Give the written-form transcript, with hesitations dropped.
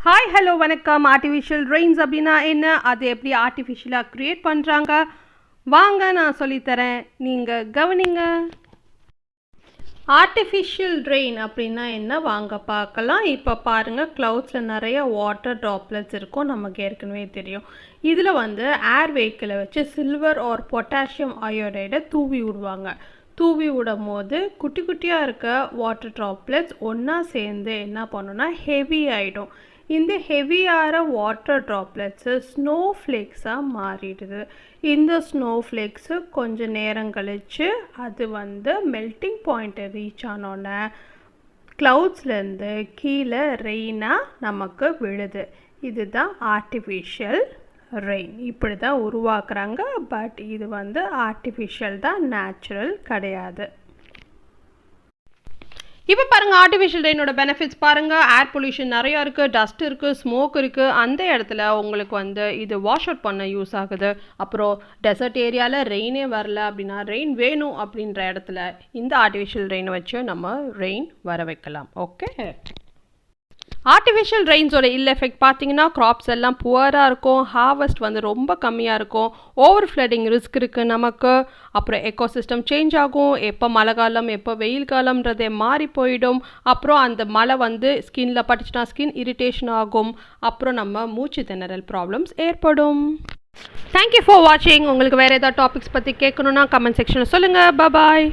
Hi hello வணக்கம். Artificial Reigns அப்படின்னா என்ன, அது எப்படி ஆர்டிஃபிஷியலாக க்ரியேட் பண்ணுறாங்க, வாங்க நான் சொல்லித்தரேன், நீங்கள் கவனிங்க. ஆர்டிஃபிஷியல் ரெயின் அப்படின்னா என்ன, வாங்க பார்க்கலாம். இப்போ பாருங்கள், க்ளவுட்ஸில் நிறைய வாட்டர் ட்ராப்லெட்ஸ் இருக்கும், நமக்கு ஏற்கனவே தெரியும். இதில் ஏர் வெஹிக்கிளை வச்சு சில்வர் ஆர் பொட்டாசியம் அயோடைடை தூவி விடுவாங்க. தூவி விடும் போது குட்டி குட்டியாக இருக்க வாட்டர் ட்ராப்லெட்ஸ் ஒன்றா சேர்ந்து என்ன பண்ணுன்னா ஹெவி ஆகிடும். இந்த ஹெவியான வாட்டர் ட்ராப்லெட்ஸு ஸ்னோஃப்ளேக்ஸாக மாறிடுது. இந்த ஸ்னோஃப்ளேக்ஸு கொஞ்சம் நேரம் கழித்து அது மெல்ட்டிங் பாயிண்ட்டை ரீச் ஆனோன்னே க்ளவுட்ஸ்லேருந்து கீழே ரெயினாக நமக்கு விழுது. இதுதான் ஆர்டிஃபிஷியல் ரெயின். இப்படி தான் உருவாக்குறாங்க. பட் இது ஆர்டிஃபிஷியல் தான், நேச்சுரல் கிடையாது. இப்போ பாருங்கள், ஆர்டிஃபிஷியல் ரெயினோட பெனிஃபிட்ஸ் பாருங்கள். ஏர் பொல்யூஷன் நிறையா இருக்குது, டஸ்ட் இருக்குது, ஸ்மோக் இருக்குது. அந்த இடத்துல உங்களுக்கு இது வாஷ் அவுட் பண்ண யூஸ் ஆகுது. அப்புறம் டெசர்ட் ஏரியாவில் ரெயினே வரல அப்படின்னா, ரெயின் வேணும் அப்படின்ற இடத்துல இந்த ஆர்டிஃபிஷியல் ரெயினை வச்சு நம்ம ரெயின் வர வைக்கலாம். ஓகே, ஆர்டிஃபிஷியல் ரெயின்ஸோட எஃபெக்ட் பார்த்தீங்கன்னா க்ராப்ஸ் எல்லாம் புவராக இருக்கும், ஹார்வெஸ்ட் ரொம்ப கம்மியாக இருக்கும், ஓவர் ஃப்ளட்டிங் ரிஸ்க் இருக்குது நமக்கு. அப்புறம் எக்கோசிஸ்டம் சேஞ்ச் ஆகும், எப்போ மழை காலம் எப்போ வெயில் காலம்ன்றதே மாறி போயிடும். அப்புறம் அந்த மழை ஸ்கின்ல பட்டுச்சுன்னா ஸ்கின் இரிட்டேஷன் ஆகும். அப்புறம் நம்ம மூச்சு திணறல் ப்ராப்ளம்ஸ் ஏற்படும். தேங்க்யூ ஃபார் வாட்சிங். உங்களுக்கு வேறு ஏதாவது டாபிக்ஸ் பற்றி கேட்கணுன்னா கமெண்ட் செக்ஷனில் சொல்லுங்கள். பாய்.